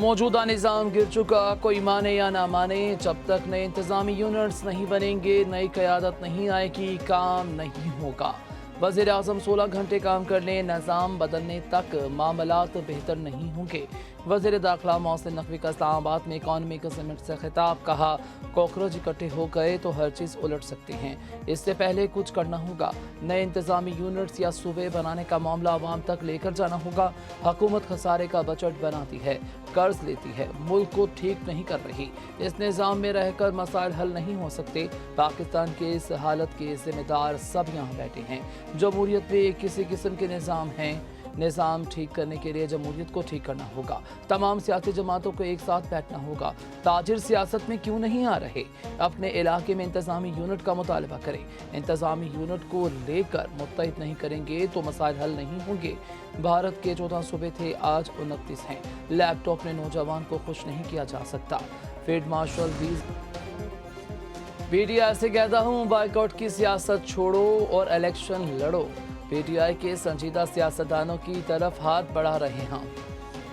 मौजूदा निज़ाम गिर चुका, कोई माने या ना माने, जब तक नए इंतज़ामी यूनिट्स नहीं बनेंगे, नई क़यादत नहीं आएगी, काम नहीं होगा। वज़ीर आज़म 16 घंटे काम कर लें, निज़ाम बदलने तक मामलात बेहतर नहीं होंगे। वज़ीर दाखिला मोहसिन नकवी का इस्लामाबाद में इकॉनॉमिक समिट से खिताब, कहा कॉकरोच इकट्ठे हो गए तो हर चीज़ उलट सकती हैं, इससे पहले कुछ करना होगा। नए इंतज़ामी यूनिट्स या सूबे बनाने का मामला आवाम तक लेकर जाना होगा। हुकूमत खसारे का बजट बनाती है, कर्ज लेती है, मुल्क को ठीक नहीं कर रही। इस निज़ाम में रहकर मसाइल हल नहीं हो सकते। पाकिस्तान के इस हालत के जिम्मेदार सब यहाँ बैठे हैं। जमहूरियत में किसी किस्म के निज़ाम हैं, निज़ाम ठीक करने के लिए जमहूरियत को ठीक करना होगा। तमाम सियासी जमातों को एक साथ बैठना होगा। ताजिर सियासत में क्यों नहीं आ रहे? अपने इलाके में इंतज़ामी यूनिट का मुतालबा करें। इंतज़ामी यूनिट को लेकर मुत्तहिद नहीं करेंगे तो मसाइल हल नहीं होंगे। भारत के 14 सूबे थे, आज 29 हैं। लैपटॉप ने नौजवान को खुश नहीं किया जा सकता। फील्ड मार्शल PTI से कहता हूँ, बाइकआउट की सियासत छोड़ो और इलेक्शन लड़ो। PTI के संजीदा सियासतदानों की तरफ हाथ बढ़ा रहे हैं।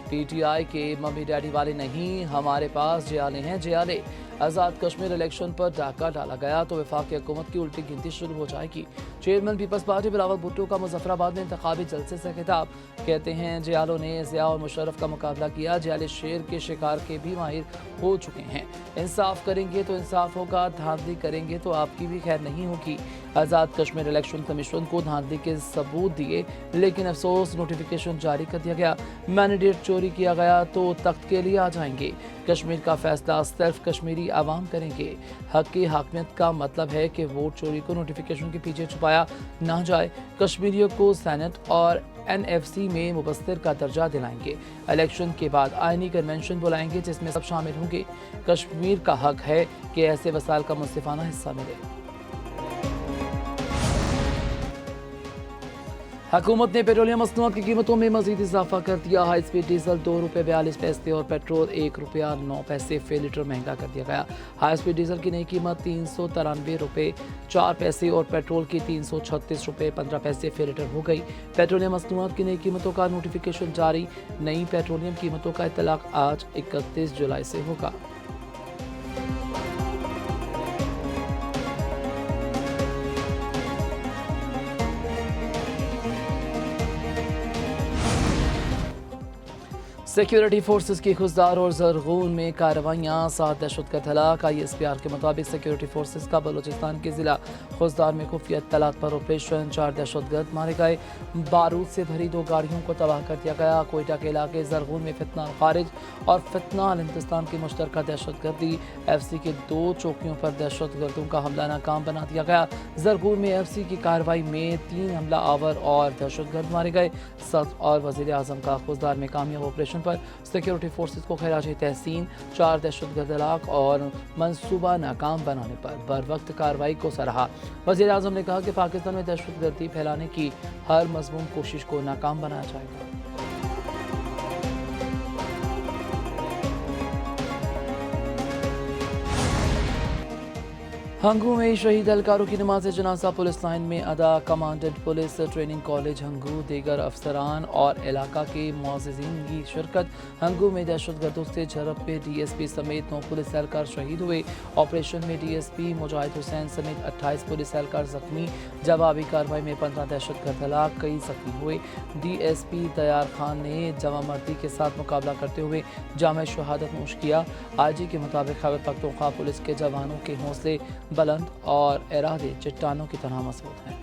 PTI के मम्मी डैडी वाले नहीं, हमारे पास जियाले हैं, जियाले। आज़ाद कश्मीर इलेक्शन पर डाका डाला गया तो वफाकी हुकूमत की उल्टी गिनती शुरू हो जाएगी। चेयरमैन पीपल्स पार्टी बिलावल भुट्टो का मुजफ्फराबाद में इंतखाबी जलसे से खिताब, कहते हैं जियालों ने ज़िया और मुशर्रफ का मुकाबला किया। जियाले शेर के शिकार के भी माहिर हो चुके हैं। इंसाफ करेंगे तो इंसाफ होगा, धांधली करेंगे तो आपकी भी खैर नहीं होगी। आज़ाद कश्मीर इलेक्शन कमीशन को धांधली के सबूत दिए, लेकिन अफसोस नोटिफिकेशन जारी कर दिया गया। मैंडेट चोरी किया गया तो तख्त के लिए आ जाएंगे। कश्मीर का फैसला सिर्फ कश्मीरी आवाम करेंगे। हक की हाकमियत का मतलब है कि वोट चोरी को नोटिफिकेशन के पीछे छुपाया ना जाए। कश्मीरियों को सेनेट और NFC में मुबस्सिर का दर्जा दिलाएंगे। इलेक्शन के बाद आईनी कन्वेंशन बुलाएंगे जिसमें सब शामिल होंगे। कश्मीर का हक है कि ऐसे वसाइल का मुंसिफाना हिस्सा मिले। हुकूमत ने पेट्रोलियम मसनूआत की कीमतों में मजीद इजाफा कर दिया। हाई स्पीड डीजल ₹2.42 और पेट्रोल ₹1.09 फी लीटर महंगा कर दिया गया। हाई स्पीड डीजल की नई कीमत ₹393.04 और पेट्रोल की ₹336.15 फी लीटर हो गई। पेट्रोलियम मसनूआत की नई कीमतों का नोटिफिकेशन जारी। नई पेट्रोलियम कीमतों का इतलाक आज 31 जुलाई से होगा। सिक्योरिटी फोर्सेस की खुजदार और जरगून में कार्रवाइयाँ, 7 दहशतगर्द हलाक। ISPR के मुताबिक सिक्योरिटी फोर्सेस का बलूचिस्तान के ज़िला खुजदार में खुफिया इत्तलात पर ऑपरेशन, 4 दहशतगर्द मारे गए। बारूद से भरी 2 गाड़ियों को तबाह कर दिया गया। कोयटा के इलाके जरगून में फितना खारिज और फितना अल हिंदुस्तान की मुश्तरका दहशतगर्दी FC के 2 चौकियों पर दहशतगर्दों का हमला नाकाम बना दिया गया। जरगून में FC की कार्रवाई में 3 हमला आवर और दहशतगर्द मारे गए। सदर और वज़ीर आज़म का खुजदार में कामयाब ऑपरेशन पर सिक्योरिटी फोर्सेस को खराज तहसीन, 4 दहशतगर्द हलाक और मंसूबा नाकाम बनाने पर बर वक्त कार्रवाई को सराहा। वज़ीर आज़म ने कहा कि पाकिस्तान में दहशतगर्दी फैलाने की हर मज़मूम कोशिश को नाकाम बनाया जाएगा। हंगू में शहीद एहलकारों की नमाज जनाजा पुलिस लाइन में अदा। Commandant police training college Hangu, दीगर अफसरान और इलाका के मुअज़्ज़िज़ीन की शिरकत। हंगू में दहशतगर्दों से झड़प में DSP समेत 9 पुलिस एहलकार शहीद हुए। ऑपरेशन में DSP मुजाहिद हुसैन समेत 28 पुलिस एहलकार जख्मी। जवाबी कार्रवाई में 15 दहशतगर्द हलाक, कई जख्मी हुए। DSP तैयार खान ने जवामर्दी के साथ मुकाबला करते हुए जाम शहादत नोश किया। IG के मुताबिक खैबर पख्तूनख्वा पुलिस के जवानों के हौसले बुलंद और इरादे चट्टानों की तरह मजबूत हैं।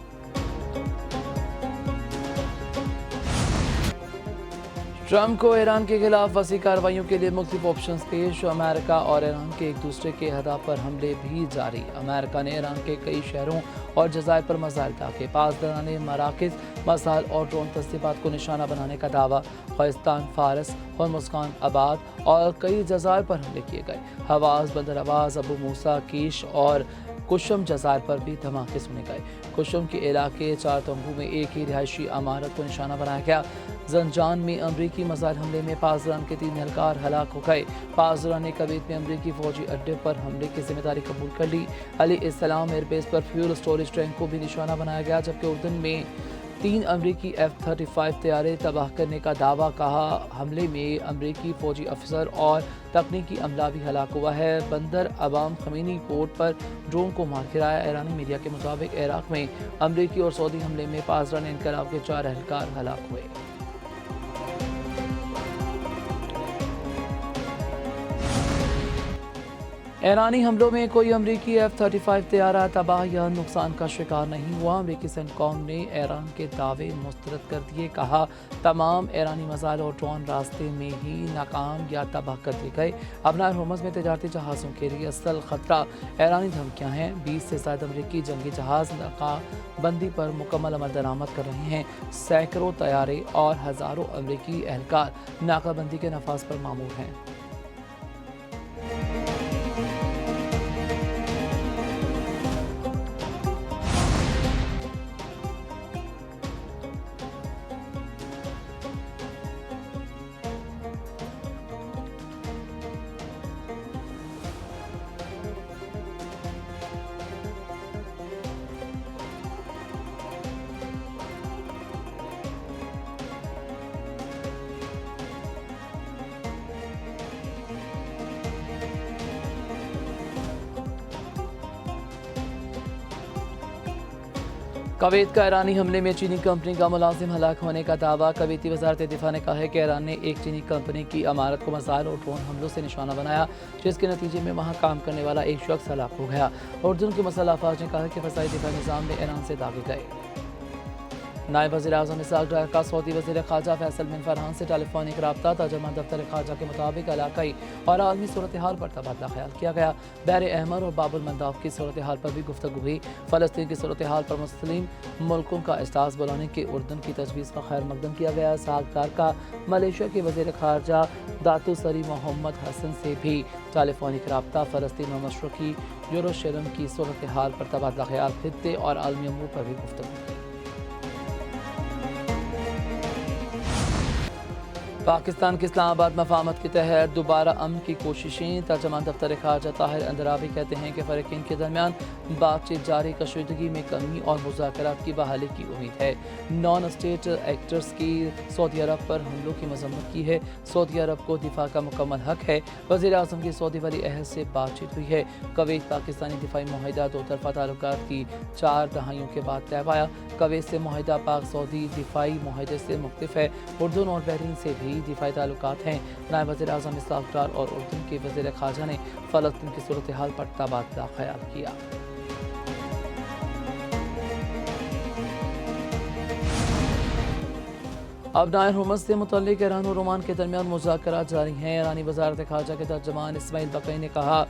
ट्रंप को ईरान के खिलाफ वसी कार्रवाइयों के लिए मुख्तलिफ ऑप्शंस पेश। अमेरिका और ईरान के एक दूसरे के अहदाफ पर हमले भी जारी। अमेरिका ने ईरान के कई शहरों और जज़ायर पर मिसाइल दागे। पासदाराने मराकज़, मसाइल और ड्रोन तस्दीबात को निशाना बनाने का दावा। ख़ुज़स्तान, फ़ारस और मुस्कान आबाद और कई जज़ायर पर हमले किए गए। हवाज़, बंदर अब्बास, अबू मूसा, कीश और कुशम जज़ायर पर भी धमाके सुने गए। कुशम के इलाके 4 तंबू में एक ही रिहायशी इमारत को निशाना बनाया गया। जंजान में अमरीकी मिसाइल हमले में पासदारान के 3 एहलकार हलाक हो गए। पासदारान ने कुवैत में अमरीकी फौजी अड्डे पर हमले की जिम्मेदारी कबूल कर ली। अली इस्लाम एयरबेस पर फ्यूल स्टोरेज टैंक को भी निशाना बनाया गया, जबकि उर्दन में 3 अमरीकी F-35 तैयारे तबाह करने का दावा, कहा हमले में अमरीकी फौजी अफसर और तकनीकी अमला भी हलाक हुआ है। बंदर अबाम खमीनी पोर्ट पर ड्रोन को मार गिराया। ईरानी मीडिया के मुताबिक इराक में अमरीकी और सऊदी हमले में पासदार इनकलाब के 4 एहलकार हलाक हुए। ईरानी हमलों में कोई अमरीकी F-35 तैयारा तबाह या नुकसान का शिकार नहीं हुआ। अमरीकी सेंटकॉम ने ईरान के दावे मुस्तरद कर दिए, कहा तमाम ईरानी मिसाइल और ड्रोन रास्ते में ही नाकाम या तबाह कर दिए गए। अबनार होर्मुज़ में तजारती जहाज़ों के लिए असल खतरा ईरानी धमकियाँ हैं। 20 से ज़्यादा अमरीकी जंगी जहाज़ नाकाबंदी पर मुकम्मल अमल दरामद कर रहे हैं। सैकड़ों तैयारे और हज़ारों अमरीकी एहलकार नाकाबंदी के नफाज पर मामूर हैं। कवैत का ईरानी हमले में चीनी कंपनी का मुलाजिम हलाक होने का दावा। कवैती वजारत दिफा ने कहा है कि ईरान ने एक चीनी कंपनी की इमारत को मिसाइल और ड्रोन हमलों से निशाना बनाया, जिसके नतीजे में वहां काम करने वाला एक शख्स हलाक हो गया। उर्दून के मसल्ह अफवाज ने कहा कि फ़साई दिफा निज़ाम में ईरान से दागे गए। नायब वज़ीर-ए-आज़म इसहाक डार का सऊदी वज़ीर ख़ारजा फैसल बिन फरहान से टेलीफोनिक रब्ता। तर्जुमान दफ्तर ख़ारजा के मुताबिक इलाक़ाई और आलमी सूरत हाल पर तबादला ख्याल किया गया। बहर अहमर और बाबुल मंदाब की सूरत हाल पर भी गुफ्तगू हुई। फ़लस्तीन की सूरत हाल पर मुस्लिम मुल्कों का इजलास बुलाने के उर्दन की तजवीज़ का खैर मकदम किया गया। इसहाक डार का मलेशिया के वज़ीर ख़ारजा दातू सरी मोहम्मद हसन से भी टेलीफोनिक रब्ता। फ़लस्तीन में मशरक़ी यरूशलेम की सूरत हाल पर तबादला ख्याल, खित्ते और आलमी अमूर पर भी गुफ्तगू की। पाकिस्तान के इस्लामाबाद मफाहमत के तहत दोबारा अमन की कोशिशें। तर्जुमान दफ्तर ख़ारजा ताहिर अंदराबी कहते हैं कि फ़रीक़ैन के दरमियान बातचीत जारी, कशीदगी में कमी और मुज़ाकरात की बहाली की उम्मीद है। नॉन स्टेट एक्टर्स की सऊदी अरब पर हमलों की मज़म्मत की है। सऊदी अरब को दिफा का मुकम्मल हक है। वज़ीर-ए-आज़म की सऊदी वली अहद से बातचीत हुई है। कवैत पाकिस्तानी दिफाई मुआहिदा दो तरफ़ा ताल्लुकात की 4 दहाइयों के बाद तय पाया। कवैत से मुआहिदा पाक सऊदी दिफाई मुआहिदे से मुख्तलिफ है। उर्दून और बहरीन से भी दिफाई ताल्लुकात हैं। नायब वज़ीर-ए-आज़म इसहाक डार और उर्दून के वज़ीर ख़ारजा ने फ़लस्तीन की सूरत हाल पर तबादला ख्याल किया। अब नायर होर्मुज़ से मुतल्लिक़ ईरान और ओमान के दरमियान मुज़ाकरात जारी हैं। ईरानी वज़ारत ख़ारजा के तर्जुमान इस्माइल बक़ई ने कहा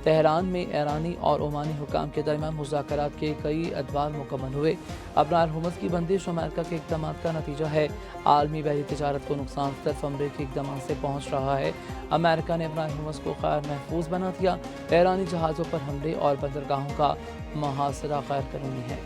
तेहरान में ईरानी और ओमानी हुकाम के दरमियान मुज़ाकरात के कई अदवार मुकम्मल हुए। अब नायर होर्मुज़ की बंदिश अमेरिका के इक़दामात का नतीजा है। आलमी बहरी तिजारत को नुकसान सिर्फ अमरीकी इक़दामात से पहुँच रहा है। अमेरिका ने नायर होर्मुज़ को गैर महफूज बना दिया। ईरानी जहाज़ों पर हमले और बंदरगाहों का मुहासरा गैर कानूनी है।